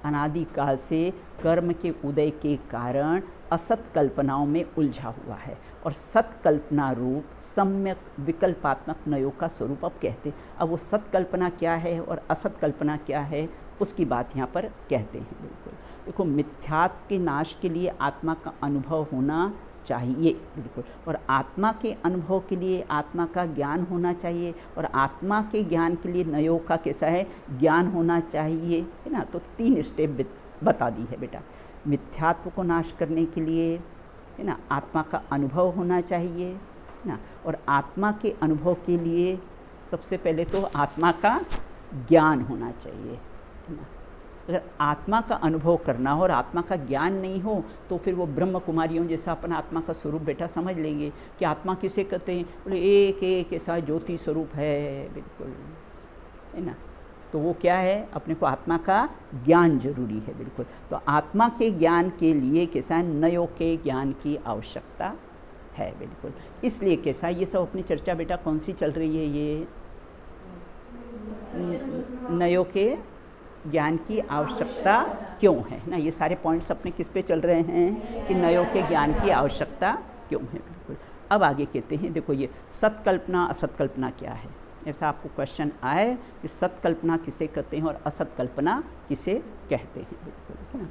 अनादिकाल से कर्म के उदय के कारण असत कल्पनाओं में उलझा हुआ है, और सत्कल्पना रूप सम्यक विकल्पात्मक नयों का स्वरूप अब कहते हैं। अब वो सत्कल्पना क्या है और असत कल्पना क्या है उसकी बात यहाँ पर कहते हैं, बिल्कुल। देखो मिथ्यात्व के नाश के लिए आत्मा का अनुभव होना चाहिए, बिल्कुल, और आत्मा के अनुभव के लिए आत्मा का ज्ञान होना चाहिए, और आत्मा के ज्ञान के लिए नयों का कैसा है ज्ञान होना चाहिए, है ना। तो 3 स्टेप बता दी है बेटा, मिथ्यात्व को नाश करने के लिए, है ना, आत्मा का अनुभव होना चाहिए, है ना, और आत्मा के अनुभव के लिए सबसे पहले तो आत्मा का ज्ञान होना चाहिए, है ना। अगर आत्मा का अनुभव करना हो और आत्मा का ज्ञान नहीं हो तो फिर वो ब्रह्म कुमारियों जैसा अपना आत्मा का स्वरूप बेटा समझ लेंगे कि आत्मा किसे कहते हैं, बोले एक एक ऐसा ज्योति स्वरूप है, बिल्कुल है ना। तो वो क्या है, अपने को आत्मा का ज्ञान जरूरी है, बिल्कुल। तो आत्मा के ज्ञान के लिए कैसा नयों के ज्ञान की आवश्यकता है, बिल्कुल। इसलिए कैसा ये सब अपनी चर्चा बेटा कौन सी चल रही है, ये नयों के ज्ञान की आवश्यकता क्यों है ना। ये सारे पॉइंट्स अपने किस पे चल रहे हैं कि नयों के ज्ञान की आवश्यकता क्यों है, बिल्कुल। अब आगे कहते हैं, देखो ये सत्कल्पना असत्कल्पना क्या है। ऐसा आपको क्वेश्चन आए कि सत्कल्पना किसे कहते हैं और असत्कल्पना किसे कहते हैं, बिल्कुल है ना।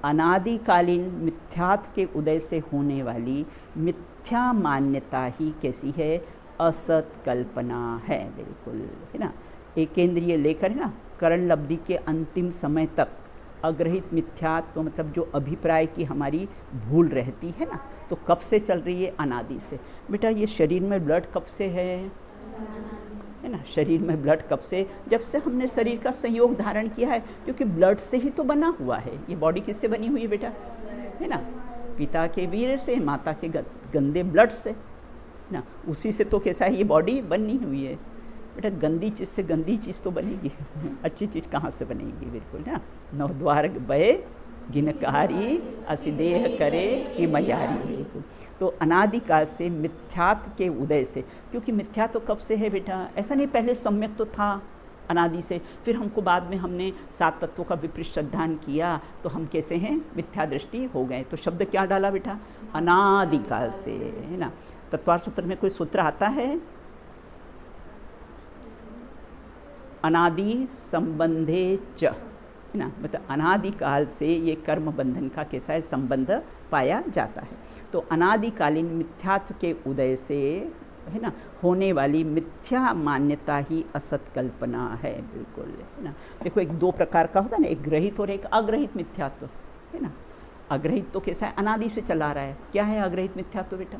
अनादिकालीन मिथ्यात्व के उदय से होने वाली मिथ्या मान्यता ही कैसी है, असत कल्पना है, बिल्कुल है ना। एक केंद्रीय लेकर है ना, करण लब्धि के अंतिम समय तक अग्रहित मिथ्यात्व मतलब जो अभिप्राय की हमारी भूल रहती है ना, तो कब से चल रही है, अनादि से। बेटा ये शरीर में ब्लड कब से है ना, शरीर में ब्लड कब से, जब से हमने शरीर का संयोग धारण किया है, क्योंकि ब्लड से ही तो बना हुआ है। ये बॉडी किससे बनी हुई है बेटा, है ना, पिता के वीर्य से, माता के गंदे ब्लड से ना, उसी से तो कैसा है ये बॉडी बनी हुई है। बेटा गंदी चीज़ से गंदी चीज़ तो बनेगी, अच्छी चीज़ कहाँ से बनेगी, बिल्कुल ना। नवद्वार बहे गिनकारी असिदेह करे कि मयारी, बिल्कुल। तो अनादिकाल से मिथ्यात्व के उदय से, क्योंकि मिथ्यात्व कब से है बेटा, ऐसा नहीं पहले सम्यक तो था अनादि से, फिर हमको बाद में हमने 7 तत्वों का विपरीत श्रद्धान किया तो हम कैसे हैं, मिथ्या दृष्टि हो गए। तो शब्द क्या डाला बेटा, अनादिकाल से, है ना। तत्वार सूत्र में कोई सूत्र आता है, अनादि संबंधे च, है ना, मतलब अनादिकाल से ये कर्म बंधन का कैसा है, संबंध पाया जाता है। तो अनादिकालीन मिथ्यात्व के उदय से, है ना, होने वाली मिथ्या मान्यता ही असत कल्पना है, बिल्कुल है ना। देखो एक दो प्रकार का होता है ना, एक ग्रहित और एक अग्रहित मिथ्यात्व, है ना। अग्रहित तो कैसा है, अनादि से चला रहा है। क्या है अग्रहित मिथ्यात्व बेटा,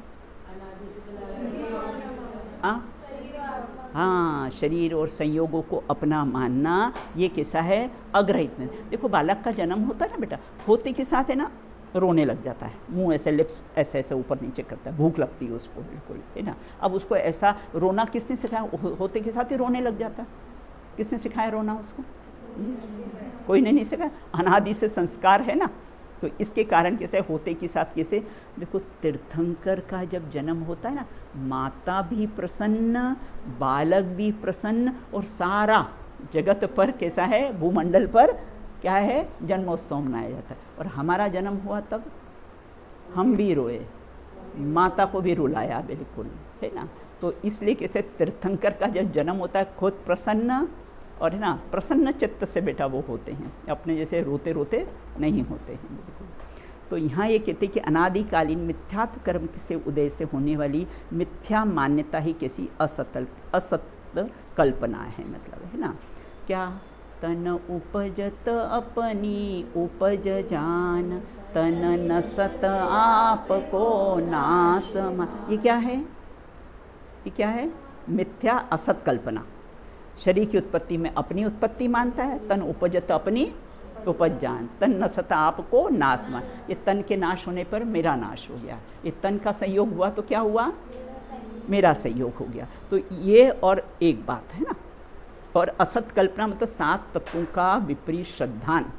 हाँ, शरीर और संयोगों को अपना मानना, ये कैसा है, अग्रहित में। देखो बालक का जन्म होता है ना बेटा, होते के साथ है ना रोने लग जाता है, मुंह ऐसे लिप्स ऐसे ऐसे ऊपर नीचे करता है, भूख लगती है उसको, बिल्कुल है ना। अब उसको ऐसा रोना किसने सिखाया, होते के साथ ही रोने लग जाता है। किसने सिखाया रोना उसको, कोई नहीं सिखाया, अनादि से संस्कार है ना। तो इसके कारण कैसे होते के साथ कैसे, देखो तीर्थंकर का जब जन्म होता है ना, माता भी प्रसन्न, बालक भी प्रसन्न, और सारा जगत पर कैसा है, भूमंडल पर क्या है, जन्मोत्सव मनाया जाता है। और हमारा जन्म हुआ तब हम भी रोए, माता को भी रुलाया, बिल्कुल है ना। तो इसलिए कैसे तीर्थंकर का जब जन्म होता है, खुद प्रसन्न और है ना, प्रसन्न चित्त से बेटा वो होते हैं, अपने जैसे रोते रोते नहीं होते हैं, बिल्कुल। तो यहाँ ये कहते हैं कि अनादिकालीन मिथ्यात्व कर्म से उदय से होने वाली मिथ्या मान्यता ही कैसी, असत कल्पना है, मतलब है ना। क्या, तन उपजत अपनी उपज जान, तन न सत आप को नास मान। ये क्या है, ये क्या है, मिथ्या असत कल्पना। शरीर की उत्पत्ति में अपनी उत्पत्ति मानता है, तन उपजत अपनी उपज जान, तन न सत आपको नाश मान। ये तन के नाश होने पर मेरा नाश हो गया, ये तन का संयोग हुआ तो क्या हुआ, मेरा संयोग हो गया। तो ये और एक बात है ना। और असत कल्पना मतलब 7 तत्वों का विपरीत श्रद्धान,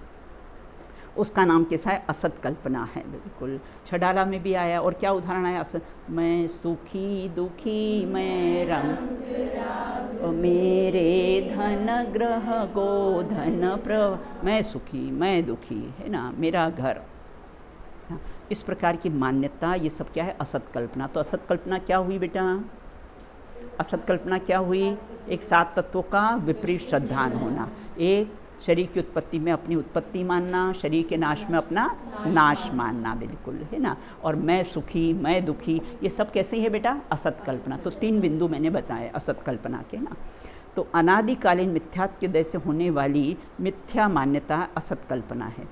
उसका नाम कैसा है, असत कल्पना है, बिल्कुल। छडाला में भी आया। और क्या उदाहरण आया, असत, मैं सुखी दुखी मैं रंग, मेरे धन ग्रह गोधन प्रव, मैं सुखी मैं दुखी, है ना, मेरा घर, इस प्रकार की मान्यता, ये सब क्या है, असत कल्पना। तो असत कल्पना क्या हुई बेटा, असत कल्पना क्या हुई, एक 7 तत्वों का विपरीत श्रद्धान होना, एक शरीर की उत्पत्ति में अपनी उत्पत्ति मानना, शरीर के नाश में अपना नाश मानना, बिल्कुल है ना। और मैं सुखी मैं दुखी, ये सब कैसे है बेटा, असत कल्पना। तो 3 बिंदु मैंने बताए असत कल्पना के ना। तो अनादिकालीन मिथ्यात्व के उदय से होने वाली मिथ्या मान्यता असत कल्पना है।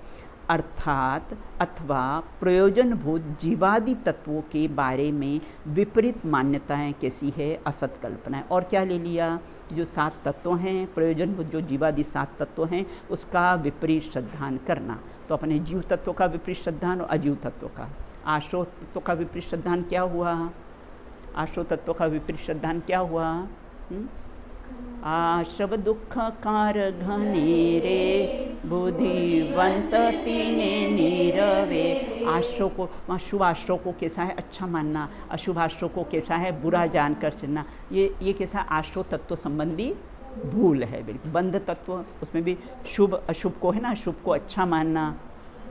अर्थात अथवा प्रयोजनभूत जीवादि तत्वों के बारे में विपरीत मान्यताएं कैसी है? असत कल्पना है। और क्या ले लिया? जो 7 तत्व हैं, प्रयोजनभूत जो जीवादि 7 तत्व हैं, उसका विपरीत श्रद्धान करना। तो अपने जीव तत्व का विपरीत श्रद्धान और अजीव तत्व का। आश्रव तत्व का विपरीत श्रद्धान क्या हुआ? आश्रव तत्व का विपरीत श्रद्धान क्या हुआ? आश्रव दुख कार घने रे बुद्धिवंत तीने नीरवे। आश्रव को, शुभ आश्रव को कैसा है? अच्छा मानना, अशुभ आश्रव को कैसा है? बुरा जानकर चलना। ये कैसा आश्रव तत्व संबंधी भूल है बिल्कुल। बंध तत्व, उसमें भी शुभ अशुभ को है ना, शुभ को अच्छा मानना,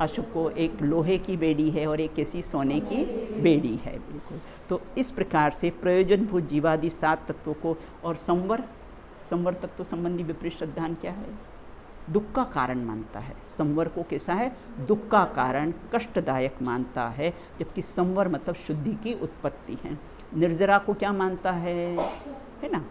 अशुभ को एक लोहे की बेड़ी है और एक कैसी सोने की बेड़ी है बिल्कुल। तो इस प्रकार से प्रयोजनभूत जीवादि 7 तत्वों को, और संवर तत्व संबंधी विपरीत श्रद्धान क्या है? दुख का कारण मानता है। संवर को कैसा है? दुख का कारण, कष्टदायक मानता है, जबकि संवर मतलब शुद्धि की उत्पत्ति है। निर्जरा को क्या मानता है ना?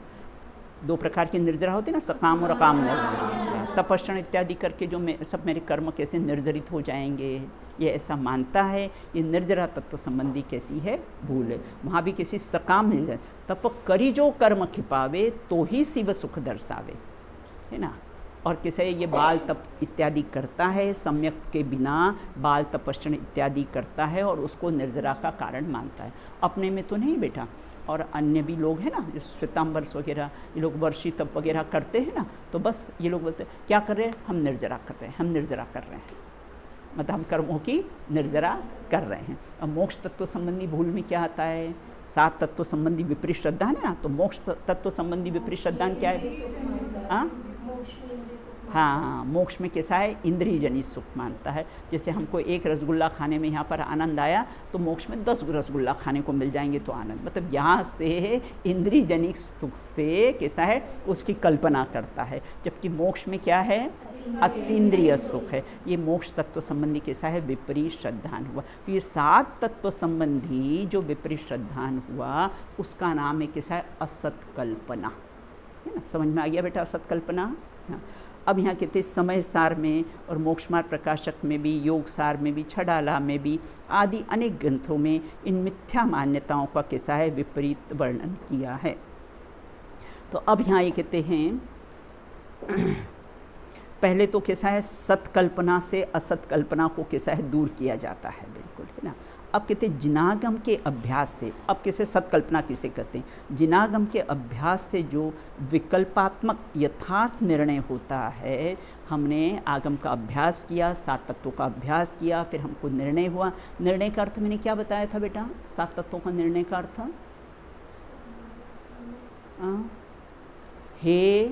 2 प्रकार की निर्जरा होती है ना, सकाम और अकाम निर्जरा। तपस्या इत्यादि करके जो सब मेरे कर्म कैसे निर्जरित हो जाएंगे, ये ऐसा मानता है। ये निर्जरा तत्व संबंधी कैसी है? भूल है। वहाँ भी किसी सकाम निर्जरा, तप करी जो कर्म खिपावे तो ही शिव सुख दर्शावे, है ना। और किसे ये बाल तप इत्यादि करता है, सम्यक के बिना बाल तपस्या इत्यादि करता है और उसको निर्जरा का कारण मानता है। अपने में तो नहीं बेटा, और अन्य भी लोग हैं ना, जो श्वेतांबर्स वगैरह, ये लोग वर्षी तप वगैरह करते हैं ना, तो बस ये लोग बोलते हैं क्या कर रहे हैं? हम निर्जरा कर रहे हैं, हम निर्जरा कर रहे हैं, मतलब हम कर्मों की निर्जरा कर रहे हैं। अब मोक्ष तत्व संबंधी भूल में क्या आता है? 7 तत्व संबंधी विपरीत श्रद्धा है ना, तो मोक्ष तत्व संबंधी विपरीत श्रद्धा क्या है? हाँ, मोक्ष में कैसा है? इंद्रिय जनित सुख मानता है। जैसे हमको 1 रसगुल्ला खाने में यहाँ पर आनंद आया, तो मोक्ष में 10 रसगुल्ला खाने को मिल जाएंगे तो आनंद, मतलब यहाँ से इंद्रिय जनित सुख से कैसा है? उसकी कल्पना करता है। जबकि मोक्ष में क्या है? अतीन्द्रिय सुख है। ये मोक्ष तत्व संबंधी कैसा है? विपरीत श्रद्धान हुआ। तो ये 7 तत्व संबंधी जो विपरीत श्रद्धान हुआ, उसका नाम है कैसा है? असत कल्पना, है ना। समझ में आ गया बेटा असत कल्पना? हाँ। अब यहाँ कहते समय सार में और मोक्ष मार्ग प्रकाशक में भी, योग सार में भी, छड़ाला में भी आदि अनेक ग्रंथों में इन मिथ्या मान्यताओं का कैसा है? विपरीत वर्णन किया है। तो अब यहाँ ये कहते हैं पहले तो कैसा है? सत्कल्पना से असत कल्पना को कैसा है? दूर किया जाता है बिल्कुल, है ना। अब कहते हैं जिनागम के अभ्यास से, अब कैसे सत्कल्पना किसे कहते हैं? जिनागम के अभ्यास से जो विकल्पात्मक यथार्थ निर्णय होता है, हमने आगम का अभ्यास किया, 7 तत्वों का अभ्यास किया, फिर हमको निर्णय हुआ। निर्णय का अर्थ मैंने क्या बताया था बेटा? 7 तत्वों का निर्णय का अर्थ हे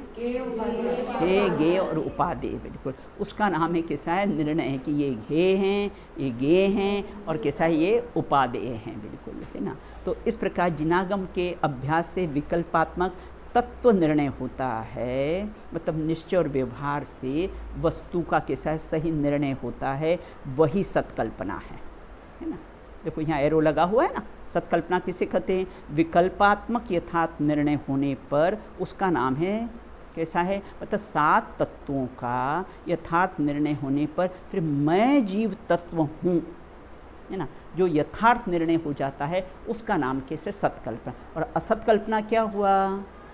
गे और उपादेय, बिल्कुल उसका नाम है कैसा है? निर्णय है कि ये हे हैं, ये गे हैं, और कैसा है? ये उपादेय हैं बिल्कुल, है ना। तो इस प्रकार जिनागम के अभ्यास से विकल्पात्मक तत्व निर्णय होता है, मतलब निश्चय और व्यवहार से वस्तु का कैसा है? सही निर्णय होता है, वही सत्कल्पना है ना। देखो यहाँ एरो लगा हुआ है ना। सत्कल्पना किसे कहते हैं? विकल्पात्मक यथार्थ निर्णय होने पर उसका नाम है कैसा है? मतलब 7 तत्वों का यथार्थ निर्णय होने पर फिर मैं जीव तत्व हूँ, है ना, जो यथार्थ निर्णय हो जाता है उसका नाम कैसे? सत्कल्पना। और असत्कल्पना क्या हुआ?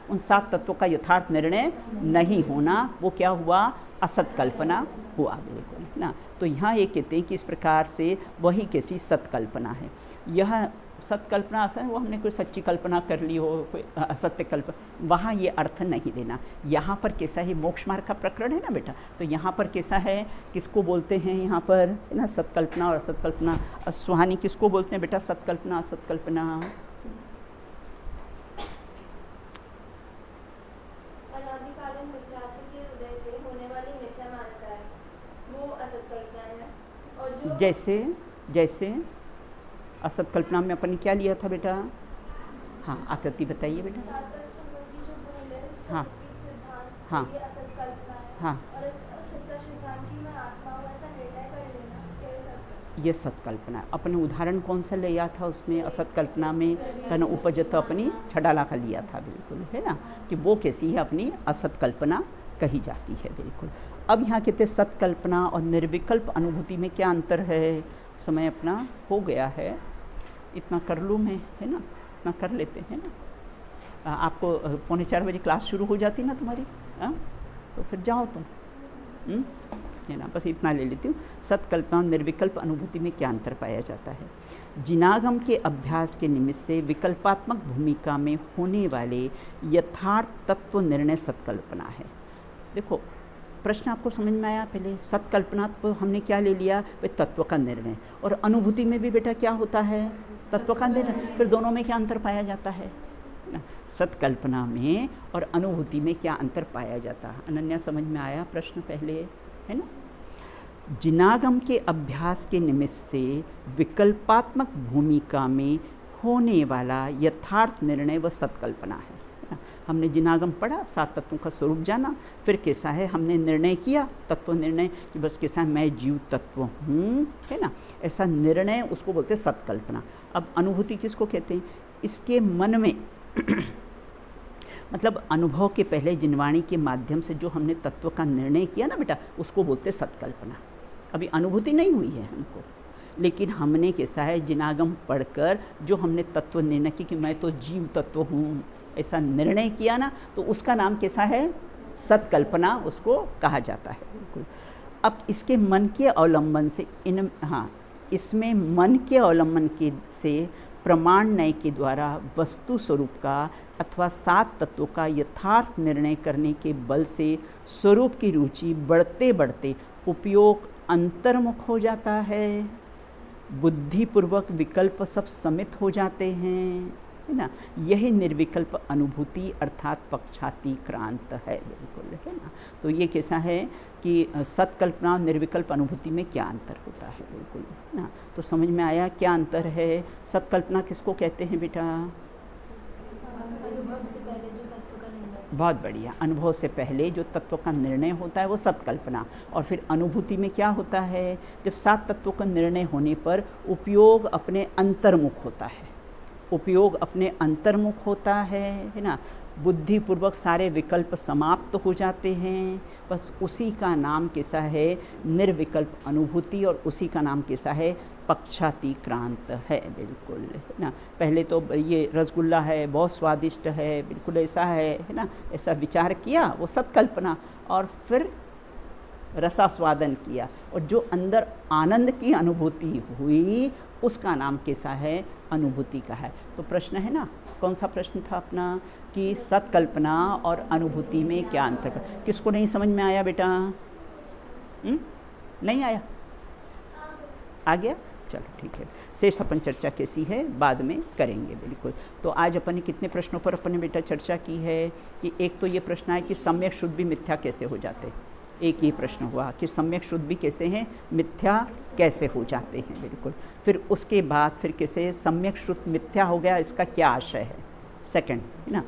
उन 7 तत्वों का यथार्थ निर्णय नहीं होना, वो क्या हुआ? असत कल्पना हुआ बिल्कुल, है ना। तो यहाँ ये कहते हैं कि इस प्रकार से वही कैसी सत्कल्पना है। यह सत्कल्पना ऐसा है वो हमने कोई सच्ची कल्पना कर ली हो, कोई असत्य कल्पना, वहाँ ये अर्थ नहीं देना। यहाँ पर कैसा है? मोक्ष मार्ग का प्रकरण है ना बेटा, तो यहाँ पर कैसा है? किसको बोलते हैं यहाँ पर, है ना, सत्कल्पना और असत्कल्पना। सुहानी किसको बोलते हैं बेटा? सत्कल्पना असत्कल्पना? जैसे असत कल्पना में अपन ने क्या लिया था बेटा? हाँ, आकृति बताइए बेटा। हाँ हाँ हाँ, ये सत्कल्पना। अपने उदाहरण कौन सा लिया था उसमें? असत कल्पना में तन उपजत अपनी छड़ाला का लिया था बिल्कुल, है ना, कि वो कैसी है? अपनी असत कल्पना कही जाती है। बिल्कुल। अब यहाँ कहते हैं सत्कल्पना और निर्विकल्प अनुभूति में क्या अंतर है। समय अपना हो गया है, इतना कर लूँ मैं, है ना, इतना कर लेते हैं ना। आपको 3:45 बजे क्लास शुरू हो जाती ना तुम्हारी, हाँ, तो फिर जाओ तुम, है ना, बस इतना ले लेती हूँ। सत्कल्पना और निर्विकल्प अनुभूति में क्या अंतर पाया जाता है। जिनागम के अभ्यास के निमित्त से विकल्पात्मक भूमिका में होने वाले यथार्थ तत्व निर्णय सत्कल्पना है। देखो प्रश्न आपको समझ में आया। पहले सत्कल्पना तो हमने क्या ले लिया, भाई तत्व का निर्णय, और अनुभूति में भी बेटा क्या होता है, तत्व का निर्णय। फिर दोनों में क्या अंतर पाया जाता है ना, सत्कल्पना में और अनुभूति में क्या अंतर पाया जाता है। अनन्या समझ में आया प्रश्न पहले, है ना। जिनागम के अभ्यास के निमित्त से विकल्पात्मक भूमिका में होने वाला यथार्थ निर्णय व सत्कल्पना है ना। हमने जिनागम पढ़ा, 7 तत्वों का स्वरूप जाना, फिर कैसा है हमने निर्णय किया, तत्व निर्णय कि बस कैसा है मैं जीव तत्व हूँ, है ना, ऐसा निर्णय उसको बोलते हैं सत्कल्पना। अब अनुभूति किसको कहते हैं, इसके मन में मतलब अनुभव के पहले जिनवाणी के माध्यम से जो हमने तत्व का निर्णय किया ना बेटा, उसको बोलते सत्कल्पना। अभी अनुभूति नहीं हुई है हमको, लेकिन हमने कैसा है जिनागम पढ़कर जो हमने तत्व निर्णय की कि मैं तो जीव तत्व हूँ, ऐसा निर्णय किया ना, तो उसका नाम कैसा है, सत्कल्पना उसको कहा जाता है। बिल्कुल। अब इसके मन के अवलंबन से इसमें मन के अवलंबन के से प्रमाण नय के द्वारा वस्तु स्वरूप का अथवा 7 तत्वों का यथार्थ निर्णय करने के बल से स्वरूप की रुचि बढ़ते बढ़ते उपयोग अंतर्मुख हो जाता है, बुद्धिपूर्वक विकल्प सब समित हो जाते हैं, है ना। यही निर्विकल्प अनुभूति अर्थात पक्षातिक्रांत है। बिल्कुल, है ना। तो ये कैसा है कि सत्कल्पना और निर्विकल्प अनुभूति में क्या अंतर होता है। बिल्कुल, है ना। तो समझ में आया क्या अंतर है। सत्कल्पना किसको कहते हैं बेटा, अनुभव से पहले जो तत्व का निर्णय। बहुत बढ़िया। अनुभव से पहले जो तत्व का निर्णय होता है वो सत्कल्पना। और फिर अनुभूति में क्या होता है, जब 7 तत्वों का निर्णय होने पर उपयोग अपने अंतर्मुख होता है, उपयोग अपने अंतर्मुख होता है ना। बुद्धिपूर्वक सारे विकल्प समाप्त हो जाते हैं। बस उसी का नाम कैसा है, निर्विकल्प अनुभूति, और उसी का नाम कैसा है, पक्षातिक्रांत है। बिल्कुल, है ना। पहले तो ये रसगुल्ला है, बहुत स्वादिष्ट है, बिल्कुल ऐसा है ना, ऐसा विचार किया, वो सत्कल्पना, और फिर रसास्वादन किया, और जो अंदर आनंद की अनुभूति हुई उसका नाम कैसा है, अनुभूति का है। तो प्रश्न है ना, कौन सा प्रश्न था अपना, कि सत्कल्पना और अनुभूति में क्या अंतर। किसको नहीं समझ में आया बेटा, नहीं आया, आ गया, चलो ठीक है। शेष अपन चर्चा कैसी है बाद में करेंगे। बिल्कुल। तो आज अपन ने कितने प्रश्नों पर अपन ने बेटा चर्चा की है, कि एक तो ये प्रश्न है कि सम्यक शुद्ध भी मिथ्या कैसे हो जाते, एक ये प्रश्न हुआ कि सम्यक शुद्ध भी कैसे हैं, मिथ्या कैसे हो जाते हैं। बिल्कुल। फिर उसके बाद फिर कैसे सम्यक शुद्ध मिथ्या हो गया, इसका क्या आशय है, सेकंड, है ना।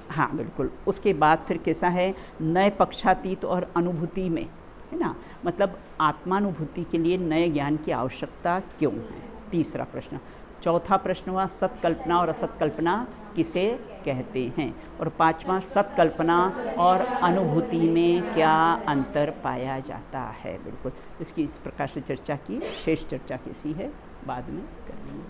हाँ बिल्कुल। उसके बाद फिर कैसा है, नए पक्षातीत और अनुभूति में, है ना, मतलब आत्मानुभूति के लिए नए ज्ञान की आवश्यकता क्यों है, तीसरा प्रश्न। चौथा प्रश्न हुआ सत्कल्पना और असत्कल्पना किसे कहते हैं, और पांचवा सत्कल्पना और अनुभूति में क्या अंतर पाया जाता है। बिल्कुल, इसकी इस प्रकार से चर्चा की। शेष चर्चा कैसी है बाद में करेंगे।